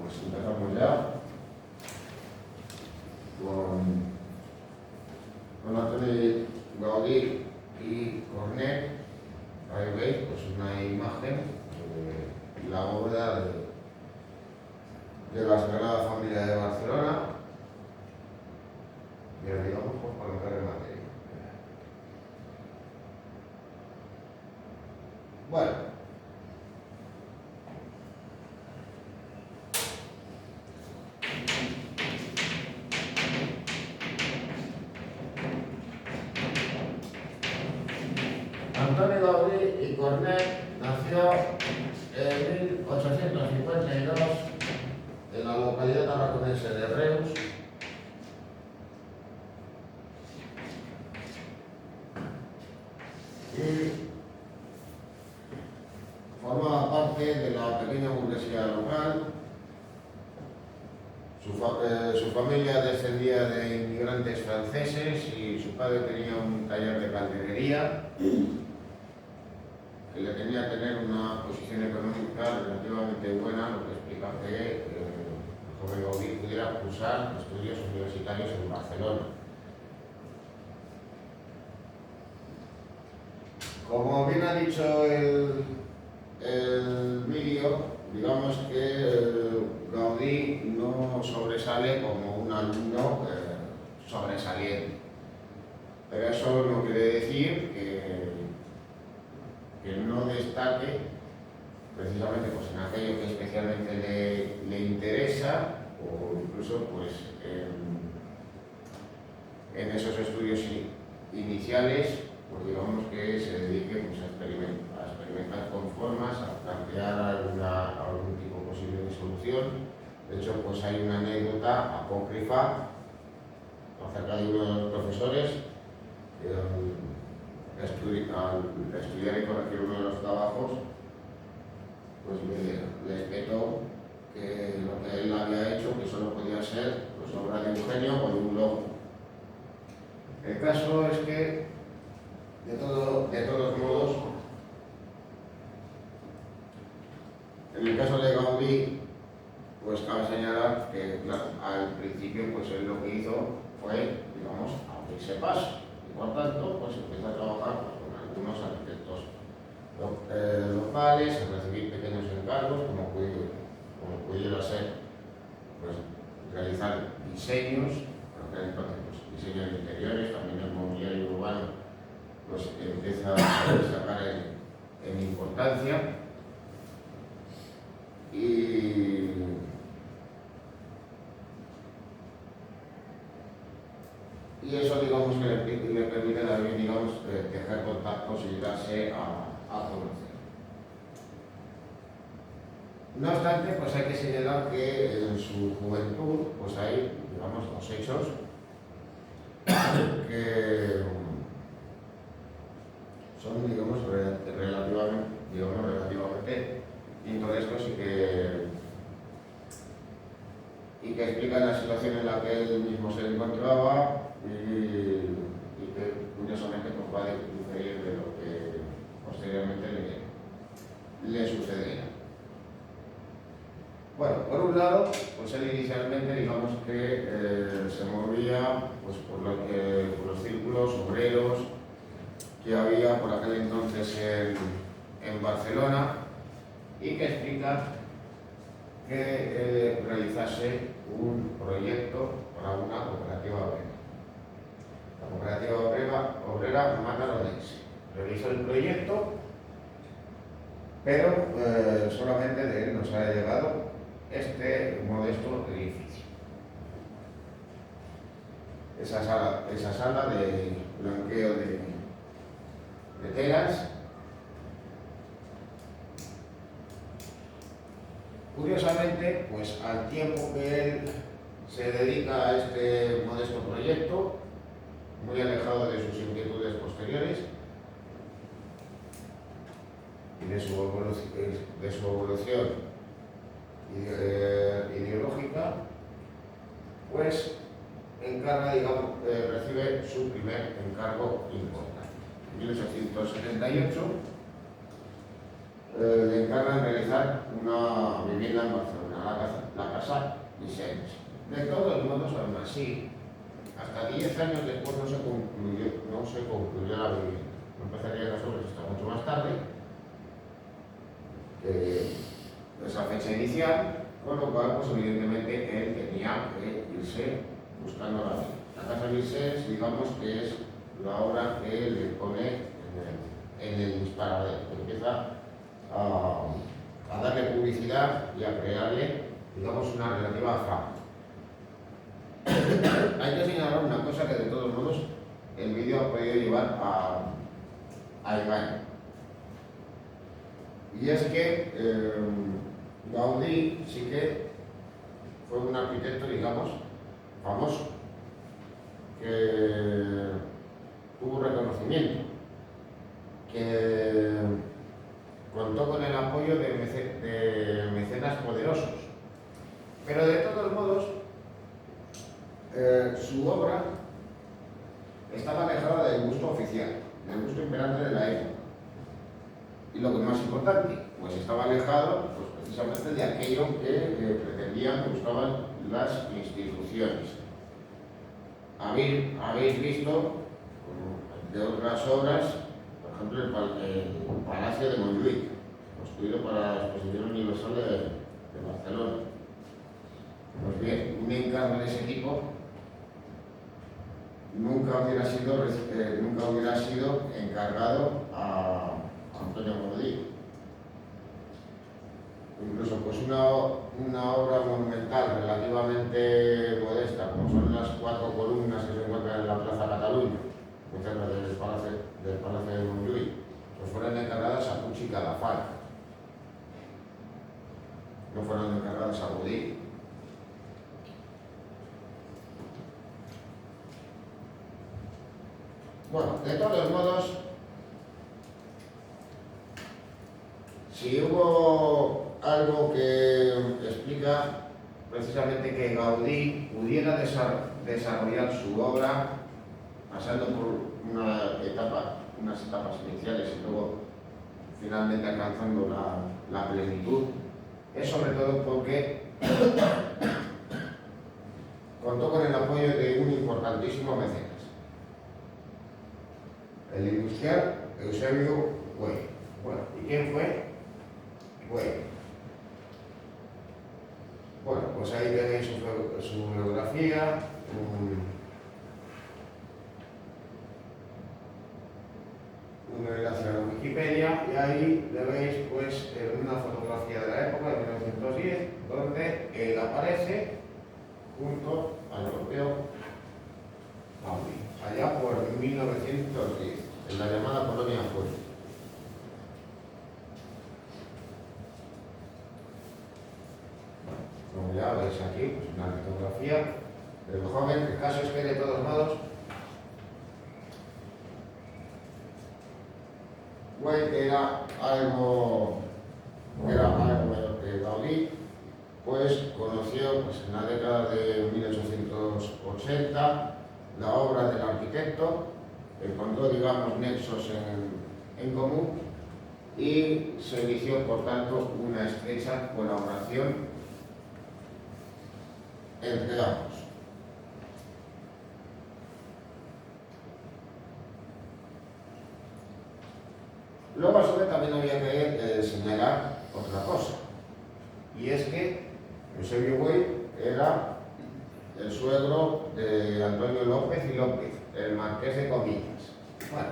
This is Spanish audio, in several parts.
pues empezamos ya con Antoni Gaudí y Cornet. Ahí veis pues una imagen de la obra de la Sagrada Familia de Barcelona. Y ahora digamos pues para entrar en materia. Bueno. Antoni Gaudí y Cornet nació en 1852 en la localidad tarraconense de Reus. Y formaba parte de la pequeña burguesía local. Su familia descendía de inmigrantes franceses y su padre tenía un taller de calderería que le tenía que tener una posición económica relativamente buena, lo que explica que el joven Gaudí pudiera cursar estudios universitarios en Barcelona. Como bien ha dicho el vídeo, digamos que Gaudí no sobresale como un alumno sobresaliente, pero eso no quiere decir que no destaque precisamente pues, en aquello que especialmente le interesa, o incluso pues, en esos estudios iniciales, pues digamos que se dedique pues, a experimentar con formas, a plantear algún tipo posible de solución. De hecho, pues hay una anécdota apócrifa acerca de uno de los profesores que al estudiar y corregir uno de los trabajos, pues le espetó que lo que él había hecho, que solo podía ser pues, obra de un genio o de un loco. El caso es que, de todos modos, en el caso de Gaudí, pues cabe señalar que, claro, al principio, pues él lo que hizo fue, digamos, abrirse paso. Y por tanto, pues empezó a trabajar pues, con algunos arquitectos locales, a recibir pequeños encargos, como pudiera ser, pues, realizar diseños, porque entonces, pues, diseños de interiores, también el mobiliario urbano, pues empieza a destacar en importancia. Y eso, digamos, que le permite también, digamos, tejer contactos y darse a conocer. No obstante, pues hay que señalar que en su juventud, pues hay, digamos, dos hechos que son, digamos, relativamente pintorescos y que explican la situación en la que él mismo se encontraba y que curiosamente pues, va a diferir de lo que posteriormente le sucedería. Bueno, por un lado, pues él inicialmente, digamos que se movía pues, por los círculos obreros que había por aquel entonces en Barcelona y que explica que realizase un proyecto para una cooperativa obrera. La cooperativa obrera matarronense realizó el proyecto, pero solamente de él nos ha llegado este modesto edificio. Esa sala de blanqueo de telas. Curiosamente, pues al tiempo que él se dedica a este modesto proyecto, muy alejado de sus inquietudes posteriores y de su evolución ideológica, pues encarga, digamos, recibe su primer encargo importante. En 1878 le encargan realizar una vivienda en Barcelona, la casa Vicens. De todos modos, aún así, hasta 10 años después no se concluyó la vivienda. No empezaría las obras hasta mucho más tarde que esa fecha inicial, con lo cual, pues evidentemente, él tenía que irse buscando la vida. La casa Vicens, digamos que es la obra que le pone en el disparadero, que empieza a darle publicidad y a crearle, digamos, una relativa fama. Hay que señalar una cosa que de todos modos el vídeo ha podido llevar a engaño. Y es que Gaudí sí que fue un arquitecto, digamos, famoso, que tuvo reconocimiento, que contó con el apoyo de mecenas poderosos. Pero de todos modos, su obra estaba alejada del gusto oficial, del gusto imperante de la época. Y lo que es más importante, pues estaba alejado pues, precisamente de aquello que pretendían, que buscaban las instituciones. Habéis visto de otras obras, por ejemplo, el Palacio de Montjuïc, construido para la Exposición Universal de Barcelona. Pues bien, un encargo de ese tipo nunca hubiera sido encargado a Antonio Gaudí. Incluso pues una obra monumental relativamente modesta, como son las 4 columnas que se encuentran en la Plaza Cataluña, muy cerca del Palacio de Montjuïc, pues fueron encargadas a Puig i Cadafalch. No fueron encargadas a Gaudí. Bueno, de todos modos, si hubo algo que explica precisamente que Gaudí pudiera desarrollar su obra pasando por unas etapas iniciales y luego finalmente alcanzando la plenitud, es sobre todo porque contó con el apoyo de un importantísimo mecenas, el industrial Eusebio Güell. Bueno, ¿y quién fue? Güell. Bueno, pues ahí tenéis su biografía, un enlace a la Wikipedia, y ahí le veis pues una fotografía de la época de 1910, donde él aparece junto al propio Gaudí, allá por 1910, en la llamada Colonia Fuerte. Como ya veis aquí, pues una fotografía del joven. El caso es que de todos modos, Güell era algo mayor que Gaudí, pues conoció pues, en la década de 1880 la obra del arquitecto, encontró, digamos, nexos en común y se inició, por tanto, una estrecha colaboración entre ambos. Luego, a su vez, también había que señalar otra cosa, y es que Eusebio Güell era el suegro de Antonio López y López, el marqués de Comillas. Bueno,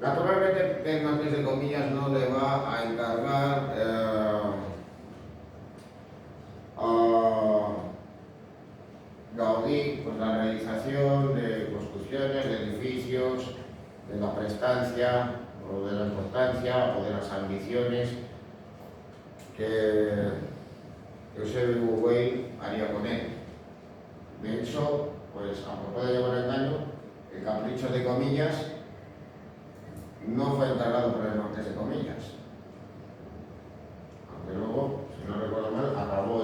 naturalmente el marqués de Comillas no le va a encargar a Gaudí pues, la realización de construcciones, de edificios, de la prestancia o de la importancia o de las ambiciones que Eusebio Güell haría con él. De hecho, pues a propósito de llevar engaño, el capricho de Comillas no fue encargado por el marqués de Comillas, aunque luego, si no recuerdo mal, acabó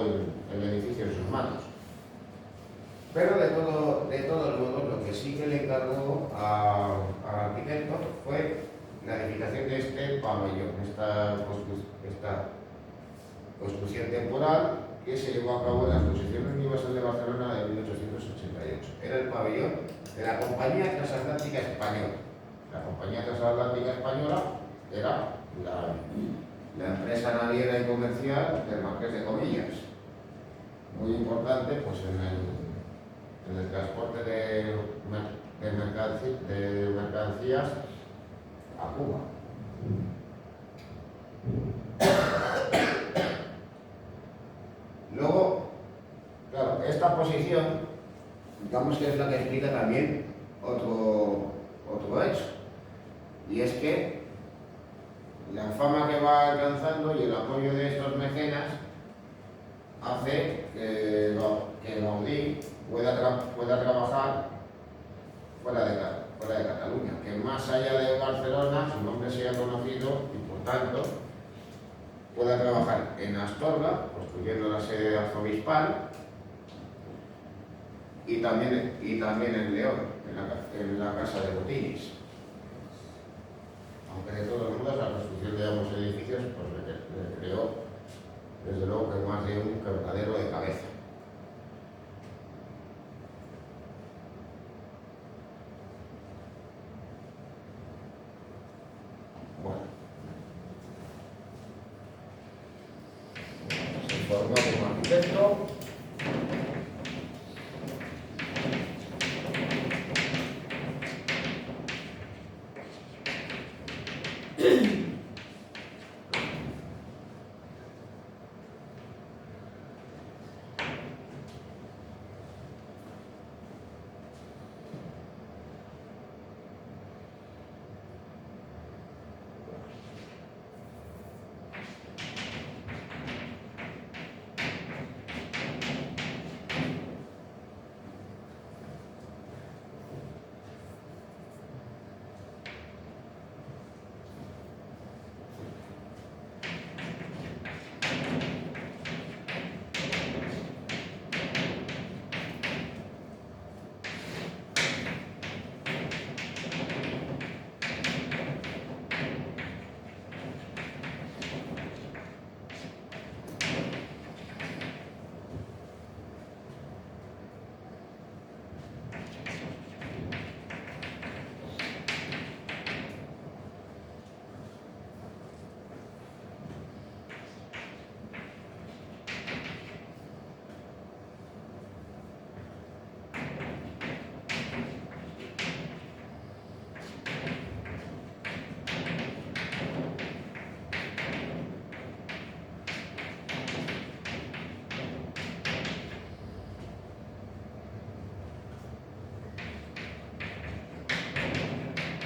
el edificio en sus manos. Pero de todos modos, lo que sí que le encargó al arquitecto fue la edificación de este pabellón, esta construcción temporal que se llevó a cabo en la Exposición Universal de Barcelona de 1888. Era el pabellón de la Compañía Transatlántica Española. La Compañía Transatlántica Española era la empresa naviera y comercial del Marqués de Comillas, muy importante pues en el transporte de mercancías a Cuba. Luego, claro, esta posición, digamos que es la que explica también otro hecho, y es que la fama que va alcanzando y el apoyo de estos mecenas hace que Gaudí pueda trabajar fuera de Cataluña, que más allá de Barcelona su nombre sea conocido y por tanto pueda trabajar en Astorga, construyendo la sede arzobispal, y también en León, en la Casa de Botines. Aunque de todos modos la construcción de ambos edificios pues, le creó, desde luego, que más de un quebradero de cabeza. Bueno, se formó como arquitecto.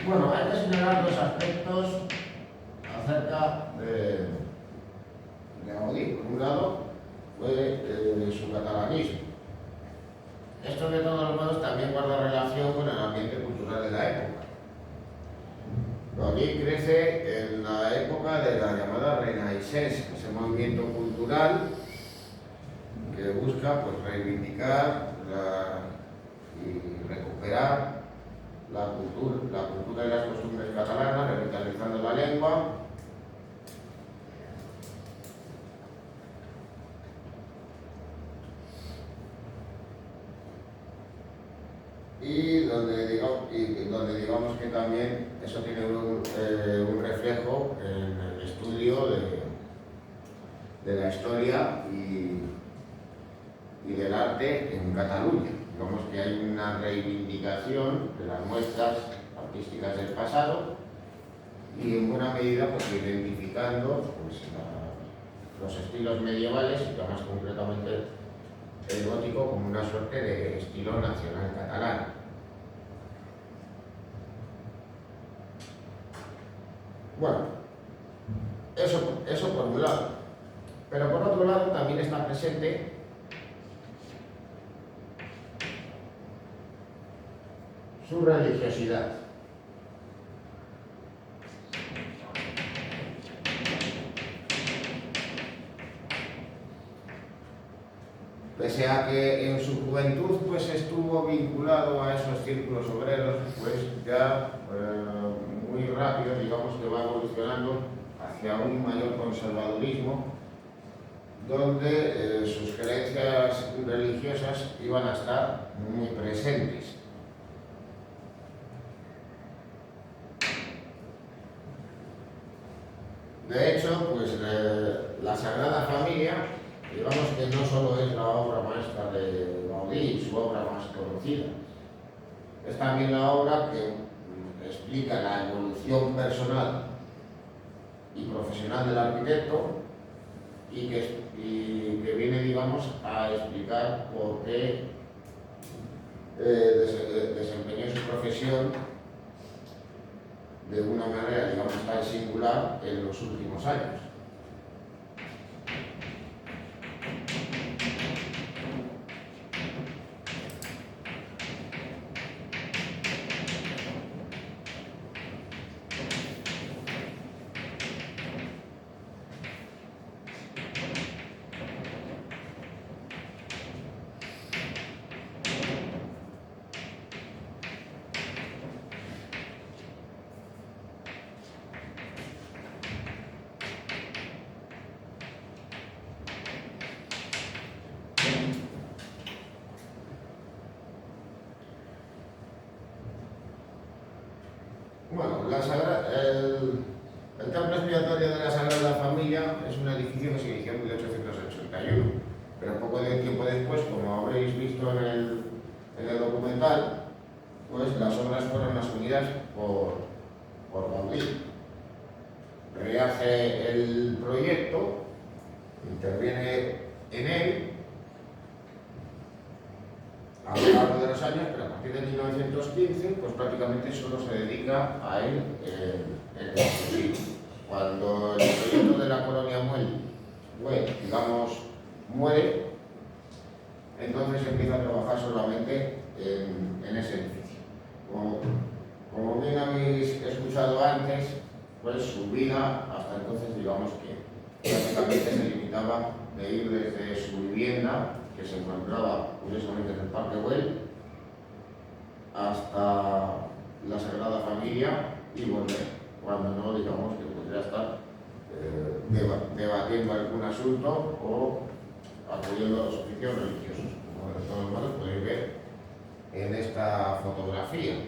Bueno, hay que señalar dos aspectos acerca de Gaudí. Por un lado, fue su catalanismo. Esto, de todos modos, también guarda relación con el ambiente cultural de la época. Gaudí crece en la época de la llamada Renaissance, ese movimiento cultural que busca pues, reivindicar y recuperar la cultura y las costumbres catalanas, revitalizando la lengua. Y donde digamos que también eso tiene un reflejo en el estudio de la historia y del arte en Cataluña. Digamos que hay una reivindicación de las muestras artísticas del pasado y en buena medida pues, identificando pues, los estilos medievales y más concretamente el gótico como una suerte de estilo nacional catalán. Bueno, eso por un lado. Pero por otro lado también está presente su religiosidad. Pese a que en su juventud pues estuvo vinculado a esos círculos obreros, pues ya muy rápido, digamos que va evolucionando hacia un mayor conservadurismo, donde sus creencias religiosas iban a estar muy presentes. De hecho, pues la Sagrada Familia, digamos que no solo es la obra maestra de Gaudí, su obra más conocida, es también la obra que explica la evolución personal y profesional del arquitecto y que viene, digamos, a explicar por qué desempeñó su profesión de una manera, digamos, tan singular en los últimos años. Bueno, el templo expiatorio de la Sagrada Familia es un edificio que se inició en 1881, pero poco de tiempo después, como habréis visto en el documental, pues las obras fueron asumidas por Gaudí. Rehace el proyecto, interviene en él a lo largo de los años, pero a partir de 1915, pues prácticamente solo se dedica a él en exclusivo. Cuando el proyecto de la colonia muere, entonces empieza a trabajar solamente en ese edificio. Como bien habéis escuchado antes, pues su vida hasta entonces, digamos que prácticamente se limitaba de ir desde su vivienda, que se encontraba curiosamente en el Parque Güell, hasta la Sagrada Familia y volver, cuando no, digamos, que pudiera estar debatiendo algún asunto o acudiendo a los oficios religiosos. Como de todos modos podéis ver en esta fotografía, en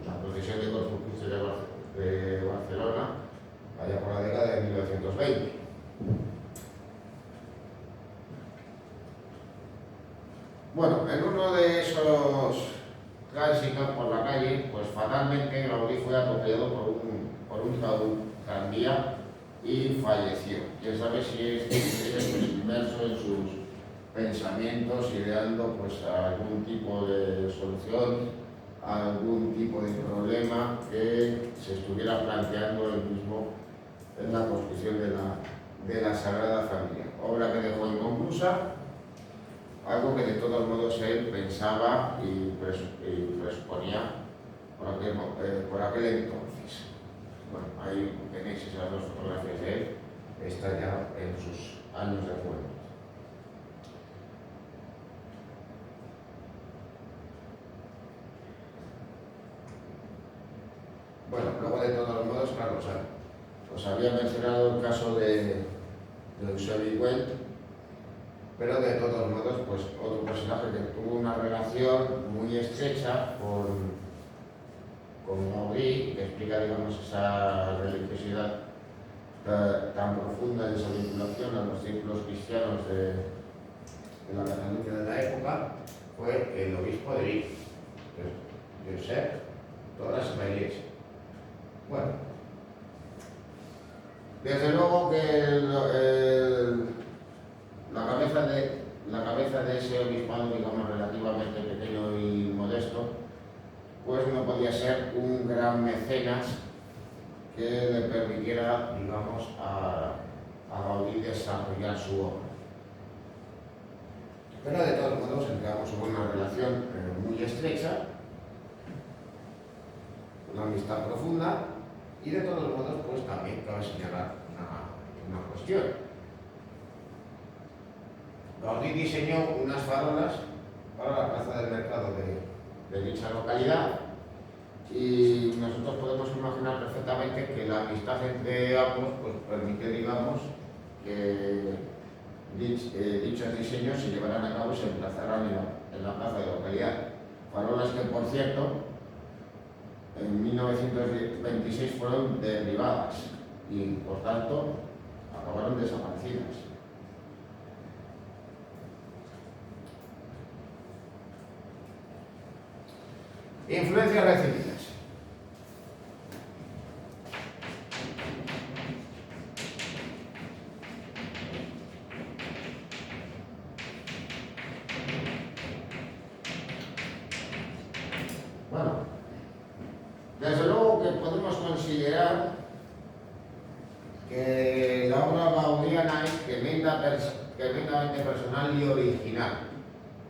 la procesión de Corpus Christi de Barcelona, allá por la década de 1920. Bueno, en uno de esos tránsitos por la calle, pues fatalmente Gaudí fue atropellado por un tranvía y falleció. Quién sabe si es inmerso en sus pensamientos, ideando pues algún tipo de solución, algún tipo de problema que se estuviera planteando él mismo en la construcción de la Sagrada Familia. Obra que dejó inconclusa, algo que de todos modos él pensaba y presuponía por aquel entonces. Bueno, ahí tenéis esas dos fotografías de él, está ya en sus años de juventud. Bueno, luego de todos modos, claro, os había mencionado el caso de Eusebio Güell, pero de todos modos, pues otro personaje que tuvo una relación muy estrecha con Gaudí, que explica, digamos, esa religiosidad tan profunda y esa vinculación a los círculos cristianos de la Cataluña de la época, fue el obispo de Vic, Josep Torres Vallès. Bueno, desde luego que la cabeza de ese obispado, digamos, relativamente pequeño y modesto, pues no podía ser un gran mecenas que le permitiera, digamos, a Gaudí desarrollar su obra. Pero de todos modos entramos en una relación muy estrecha, una amistad profunda, y de todos modos, pues también cabe señalar una cuestión. Gaudí diseñó unas farolas para la plaza del mercado de dicha localidad y nosotros podemos imaginar la amistad entre ambos pues permite, digamos, que dichos diseños se llevarán a cabo y se emplazarán en la plaza de la localidad. Farolas que, por cierto, en 1926 fueron derribadas y, por tanto, acabaron desaparecidas. Influencias recibidas. Bueno, desde luego que podemos considerar que la obra gaudiana es tremendamente personal y original,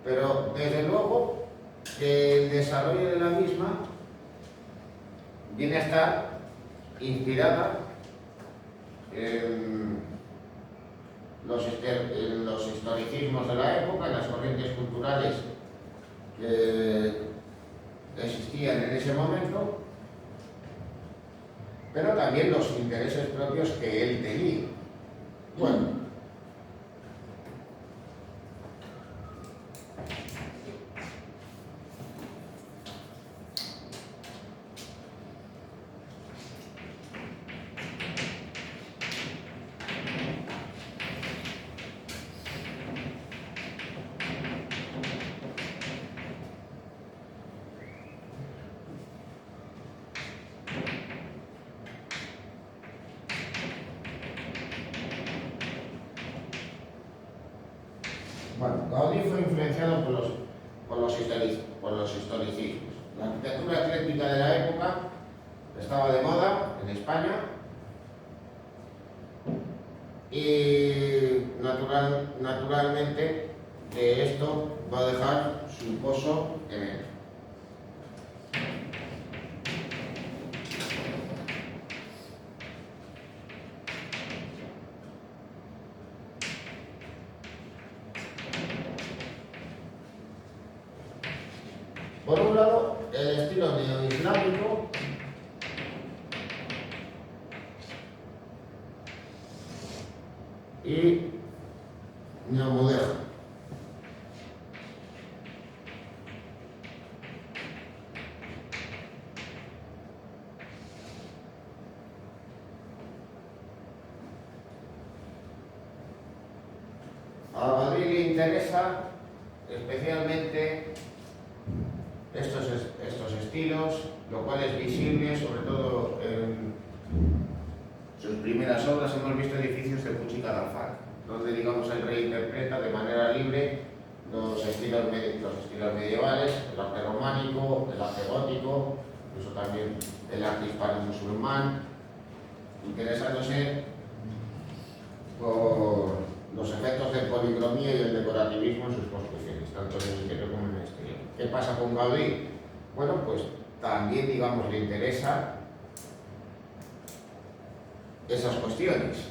pero desde luego que el desarrollo de la misma viene a estar inspirada en los historicismos de la época, en las corrientes culturales que existían en ese momento, pero también los intereses propios que él tenía. Bueno, Gaudí fue influenciado por los historicismos. La arquitectura ecléctica de la época estaba de moda en España y naturalmente de esto va a dejar su pozo en él. Por un lado, el estilo neoislámico y neomoderno. A Gaudí le interesa especialmente estos estilos, lo cual es visible sobre todo en sus primeras obras. Hemos visto edificios de Puchica de Alfaro, donde digamos él reinterpreta de manera libre los estilos medievales, el arte románico, el arte gótico, incluso también el arte hispano-musulmán, interesándose por los efectos de policromía y el decorativismo en sus construcciones, tanto en el interior como en el exterior. ¿Qué pasa con Gaudí? Bueno, pues también, digamos, le interesa esas cuestiones,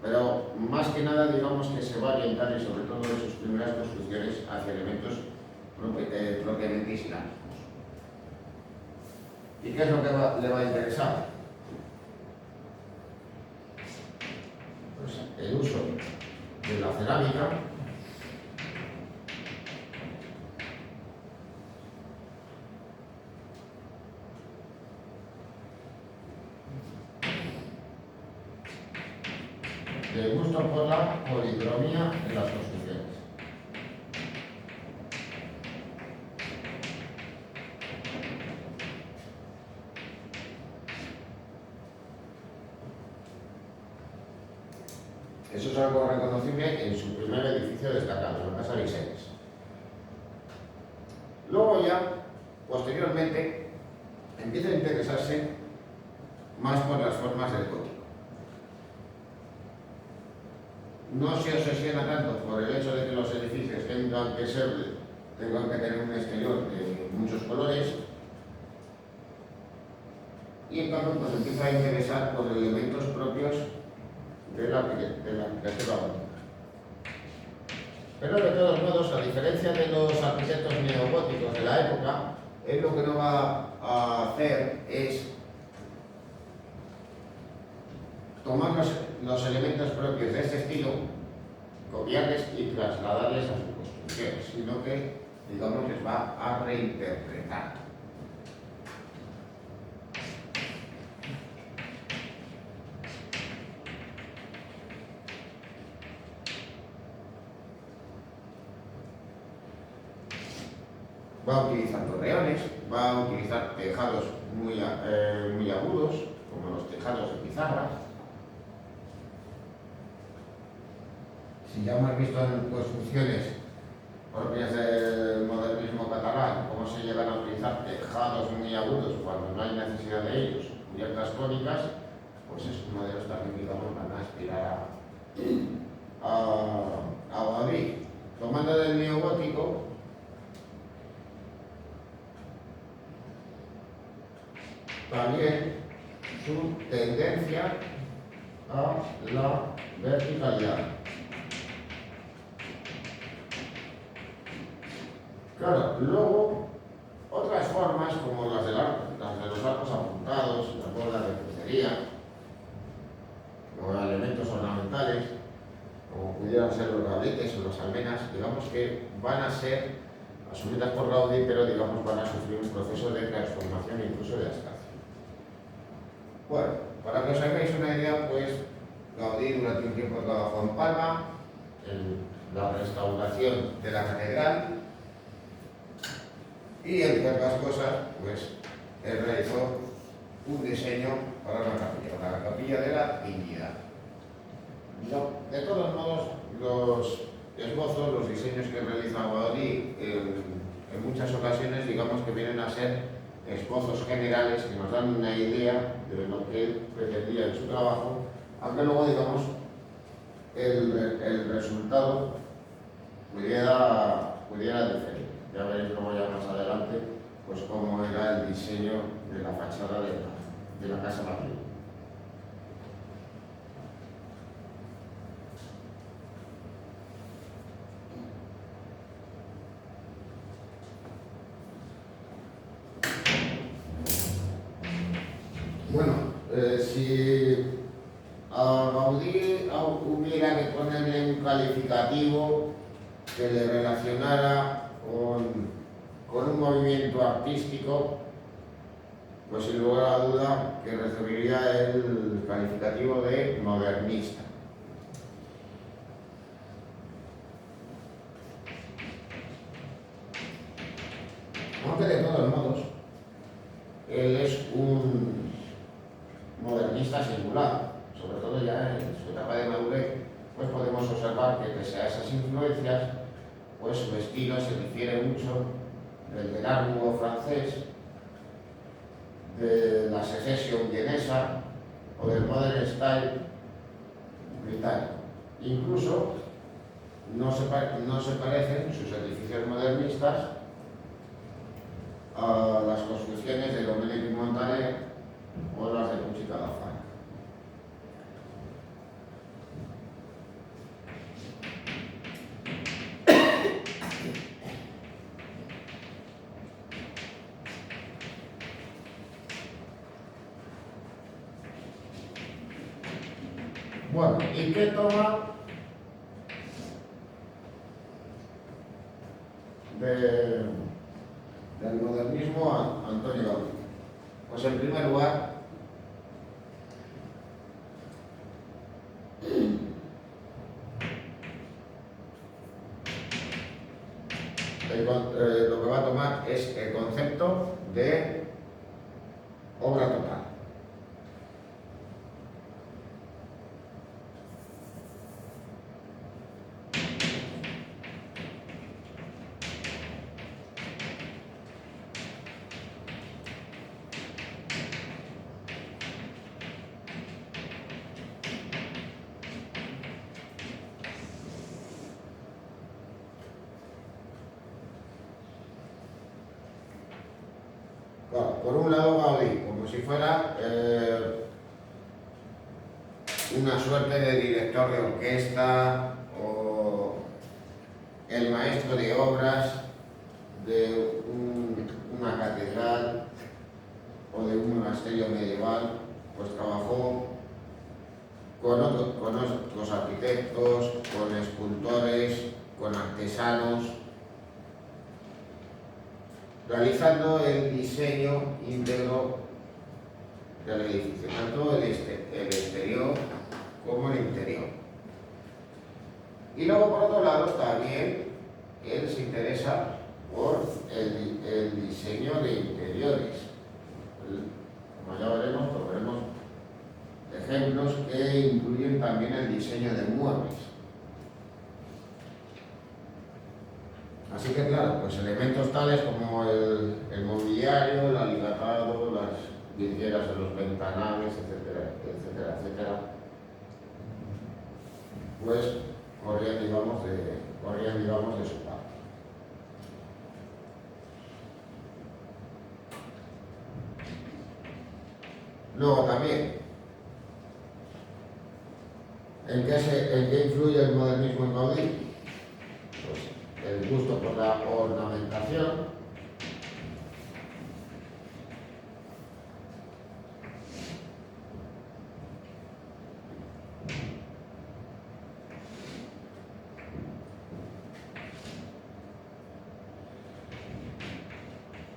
pero más que nada, digamos, que se va a orientar, y sobre todo en sus primeras construcciones, hacia elementos propiamente islámicos. ¿Y qué es lo que le va a interesar? Pues el uso de la cerámica, el gusto por la policromía en las construcciones. Eso es algo reconocible en su primer edificio destacado, la Casa Vicens. Luego ya, posteriormente, empieza a interesarse más por las formas del gótico. No se obsesiona tanto por el hecho de que los edificios tengan que tener un exterior de muchos colores, y en cambio pues empieza a interesar por elementos propios de la arquitectura gótica. Pero de todos modos, a diferencia de los arquitectos neogóticos de la época, él lo que no va a hacer es tomar los elementos propios de este estilo, copiarles y trasladarles a su construcción, sino que, digamos, les va a reinterpretar. Va a utilizar torreones, va a utilizar tejados muy agudos, como los tejados de pizarra. Si ya hemos visto en construcciones propias del modernismo catalán cómo se llegan a utilizar tejados muy agudos cuando no hay necesidad de ellos, cubiertas cónicas, pues esos modelos también, digamos, van a aspirar a Gaudí. Tomando del neogótico, también su tendencia a la verticalidad. Claro, luego otras formas como las de los arcos apuntados, las bordas de crucería, o elementos ornamentales, como pudieran ser los gabletes o las almenas, digamos que van a ser asumidas por Gaudí, pero digamos van a sufrir un proceso de transformación e incluso de abstracción. Bueno, para que os hagáis una idea, pues Gaudí durante un tiempo trabajó en Palma, en la restauración de la catedral, y entre otras cosas, pues él realizó un diseño para la capilla de la Dignidad. No, de todos modos, los esbozos, los diseños que realiza Gaudí, en muchas ocasiones, digamos que vienen a ser esbozos generales que nos dan una idea de lo que él pretendía en su trabajo, aunque luego, digamos, el resultado pudiera diferir. Ya veréis luego ya más adelante, pues cómo era el diseño de la fachada de la Casa Matriz. Bueno, si a Gaudí hubiera que ponerle un calificativo que le relacionara con un movimiento artístico, pues sin lugar a duda que recibiría el calificativo de modernista. Aunque de todos modos, él es un modernista singular, sobre todo ya en su etapa de madurez, pues podemos observar que pese a esas influencias, pues su estilo se difiere mucho del Art Nouveau francés, de la Secession vienesa o del Modern Style británico. Incluso no se parecen sus edificios modernistas a las construcciones de Domenico Montaner o las de Puig i Cadafalch. Bueno, ¿y qué toma del modernismo Antonio Gaudí? Pues en primer lugar, lo que va a tomar es el concepto de obra total. Bueno, por un lado Gaudí, como si fuera una suerte de director de orquesta o el maestro de obras de una catedral o de un monasterio medieval, pues trabajó con otros arquitectos, con escultores, con artesanos, realizando el diseño íntegro del edificio, tanto el exterior como el interior. Y luego, por otro lado, también él se interesa por el diseño de interiores. Como ya veremos, pues veremos ejemplos que incluyen también el diseño de muebles. Así que claro, pues elementos tales como el mobiliario, el aligatado, las vidrieras de los ventanales, etcétera, etcétera, etcétera, pues corrían, digamos, de su parte. Luego también, ¿en qué influye el modernismo en Gaudí? Pues el gusto por la ornamentación,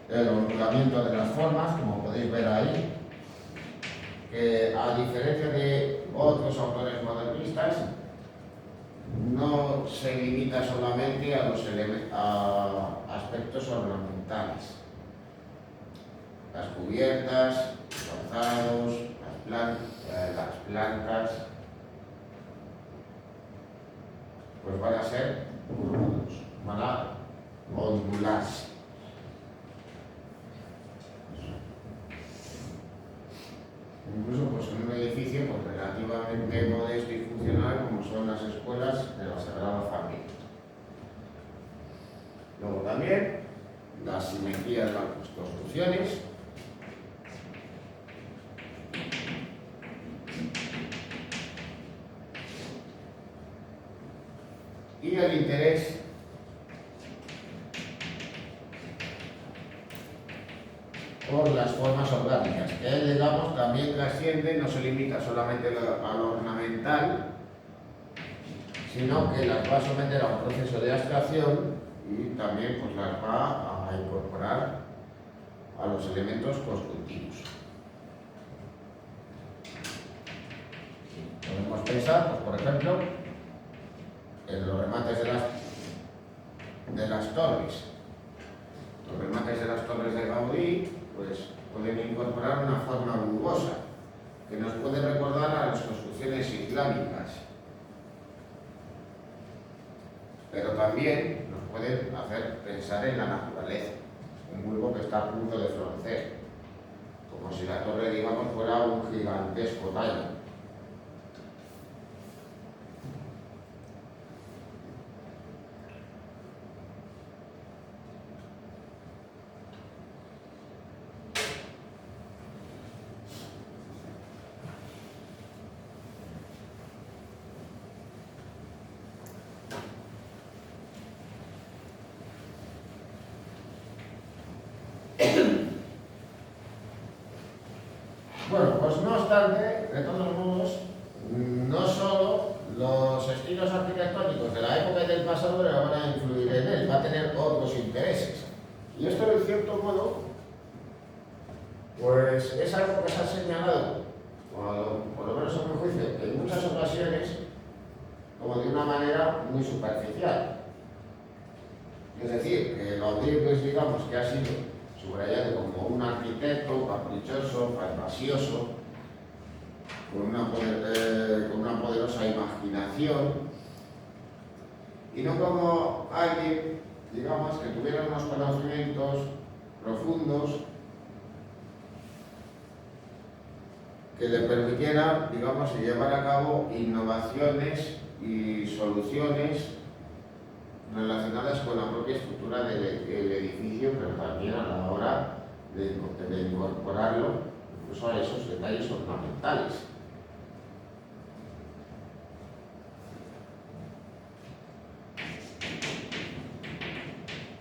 el ondulamiento de las formas, como podéis ver ahí, que a diferencia de otros autores modernistas, no se limita solamente a aspectos ornamentales. Las cubiertas, los calzados, las blancas, pues van a ser curvados, van a ondularse. Incluso pues, en un edificio pues, relativamente modesto y funcional como son las escuelas de la Sagrada Familia. Luego también la simetría de las construcciones, y el interés por las formas orgánicas, que él, digamos, también trasciende, no se limita solamente a lo ornamental, sino que las va a someter a un proceso de abstracción y también pues, las va a incorporar a los elementos constructivos. Podemos pensar, pues, por ejemplo, en los remates de las torres. Los remates de las torres de Gaudí pues, pueden incorporar una forma bulbosa que nos puede recordar a las construcciones islámicas, pero también nos puede hacer pensar en la naturaleza, un bulbo que está a punto de florecer, como si la torre, digamos, fuera un gigantesco tallo. Bueno, pues no obstante, de todos modos, no solo los estilos arquitectónicos de la época y del pasado le van a influir en él, va a tener otros intereses. Y esto, en cierto modo, pues es algo que se ha señalado, por lo menos a mi juicio, en muchas ocasiones, como de una manera muy superficial. Es decir, que Gaudí, pues, digamos, que ha sido subrayado como un arquitecto caprichoso, fantasioso, con una poderosa imaginación, y no como alguien, digamos, que tuviera unos conocimientos profundos que le permitieran, digamos, llevar a cabo innovaciones y soluciones relacionadas con la propia estructura del edificio, pero también a la hora de incorporarlo incluso a esos detalles ornamentales.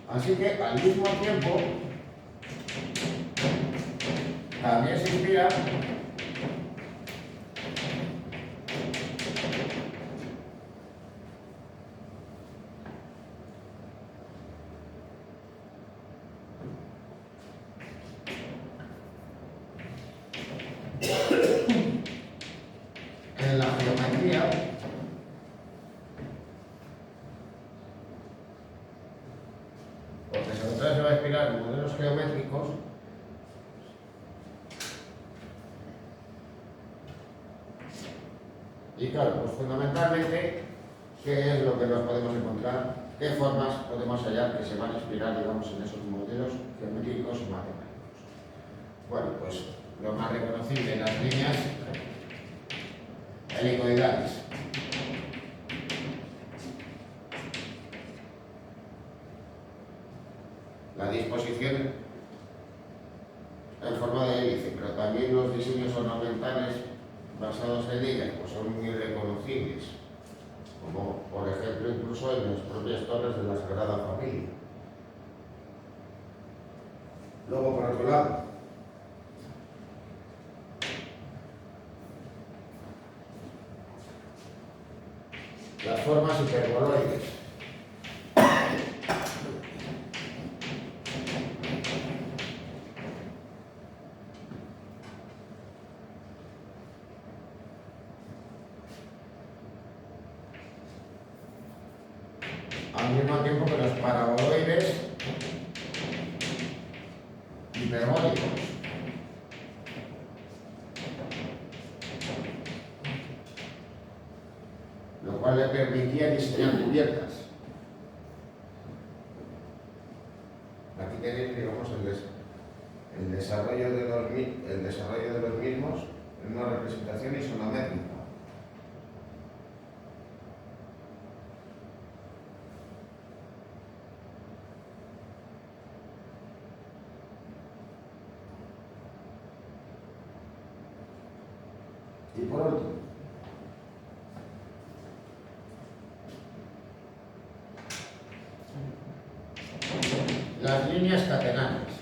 Así que al mismo tiempo también se inspira En la geometría, porque sobre todo se va a explicar en modelos geométricos, y claro, pues fundamentalmente, ¿qué es lo que nos podemos encontrar? ¿Qué formas podemos hallar que se van a inspirar, digamos, en esos modelos geométricos y matemáticos? Bueno, pues lo más reconocible, las líneas helicoidales. La disposición en forma de hélice, pero también los diseños ornamentales basados en ellas, pues son muy reconocibles, como por ejemplo incluso en las propias torres de la Sagrada Familia. Luego, por otro lado, las formas hiperboloides. Al mismo tiempo que los paraboloides hiperbólicos. Lo cual le permitía diseñar cubiertas. Aquí tenéis, digamos, el desarrollo de los mismos en una representación isométrica. Y por último, las líneas catenarias.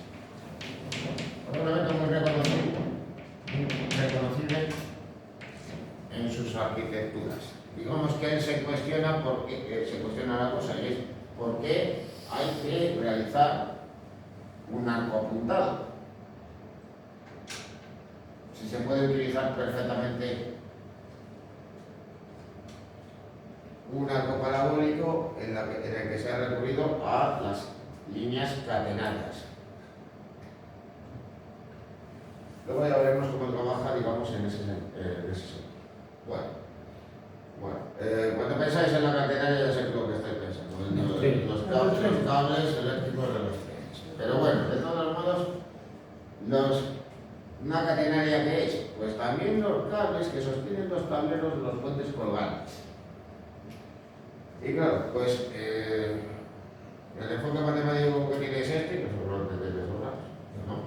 Un elemento muy reconocible en sus arquitecturas. Digamos que él se cuestiona la cosa, y es por qué hay que realizar un arco apuntado. Si se puede utilizar perfectamente un arco parabólico en el que se ha recurrido a las líneas catenarias. Luego ya veremos cómo trabaja, digamos, en ese sentido. Cuando pensáis en la catenaria ya sé lo que estáis pensando, los cables eléctricos de los trenes. Pero bueno, de todos modos, ¿una catenaria qué es? Pues también los cables que sostienen los tableros de los puentes colgantes. Y claro, pues el enfoque matemático que tiene es este, que seguro lo entendéis de sobra, ¿no?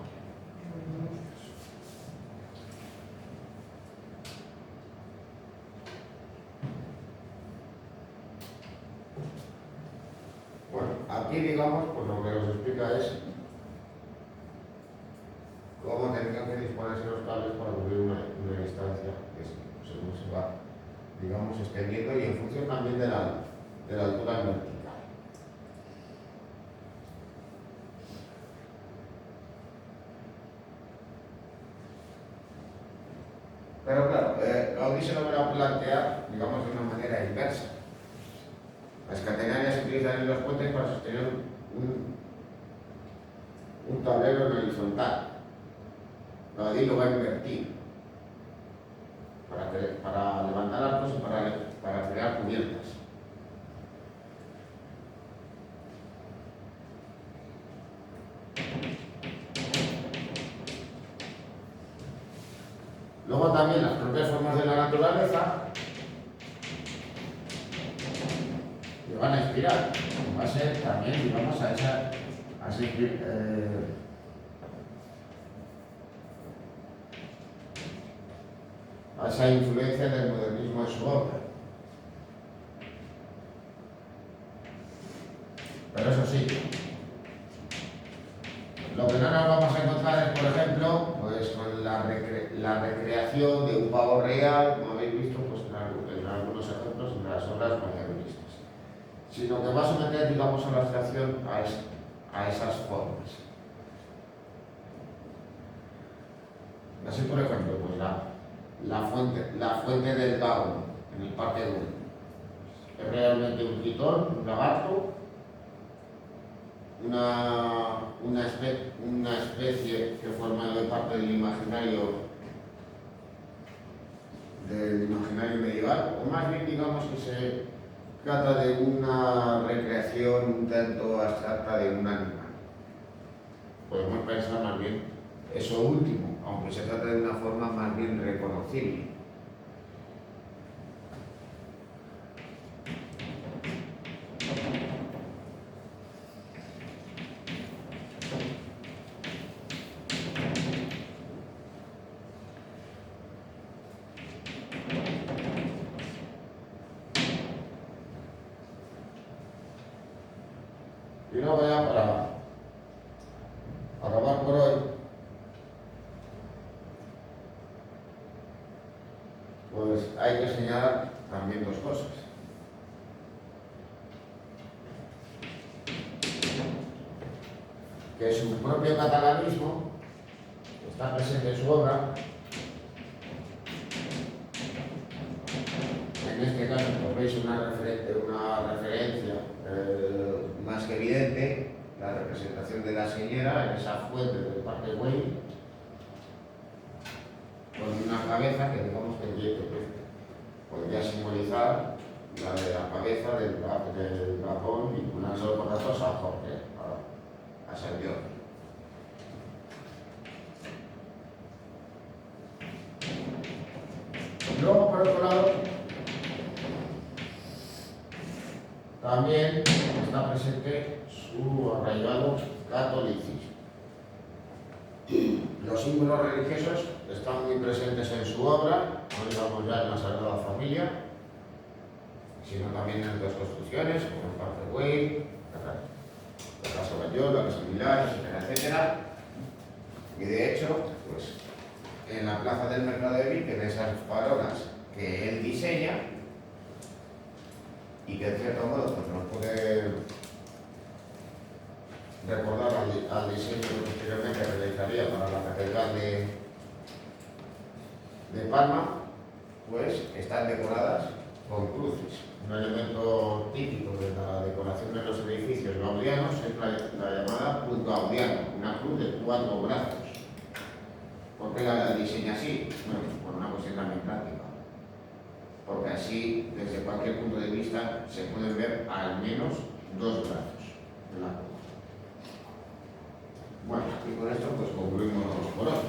Bueno, aquí digamos, pues lo que os explica es cómo tendrían que disponerse los cables para cubrir una distancia que según se va, digamos, extendiendo y en función también de la altura vertical. Pero claro, Gaudí se lo va a plantear, digamos, de una manera inversa. Las catenarias se utilizan en los puentes para sostener un tablero en horizontal. Gaudí lo va a invertir para levantar arcos y para crear cubiertas. Luego también las propias formas de la naturaleza le van a inspirar. Va a ser también, digamos, a esa influencia del modernismo en su obra. Pero eso sí, lo que no nos vamos a encontrar es, por ejemplo, pues con la recreación de un pavo real, como habéis visto pues, en algunos ejemplos en las obras maquiavelistas, sino que va a someter, digamos, a la abstracción a esas formas. Así, por ejemplo, pues la fuente del Gao en el Parque Güell es realmente un tritón, un lagarto, una especie que forma parte del imaginario medieval, o más bien digamos que se trata de una recreación un tanto abstracta de un animal. Podemos pensar más bien eso último, aunque se trata de una forma más bien reconocible. Y luego ya para acabar por hoy, pues hay que señalar también dos cosas. Que su propio catalanismo está presente en su obra. En este caso, pues veis una referencia más que evidente, la representación de la señora en esa fuente del Parque Güell, con una cabeza que digamos que podría simbolizar la de la cabeza del dragón vinculando los brazos a Jorge, a San Jorge. Luego, por otro lado, también está presente su arraigado catolicismo. Los símbolos religiosos están muy presentes en su obra, no digamos ya en la Sagrada Familia, sino también en otras construcciones, como el Parque Güell, la Casa Batlló, la Casa Milán, etcétera, etcétera. Y de hecho, pues, en la Plaza del Mercado de Vic, en esas farolas que él diseña, y que en cierto modo pues, nos puede recordar al diseño que posteriormente realizaría para la Catedral de Palma, pues están decoradas con cruces. Un elemento típico de la decoración de los edificios gaudianos es la llamada cruz gaudiana, una cruz de 4 brazos. ¿Por qué la diseña así? Bueno, por una cuestión también práctica. Porque así, desde cualquier punto de vista, se pueden ver al menos 2 brazos de la cruz. Bueno, y con esto pues concluimos por hoy.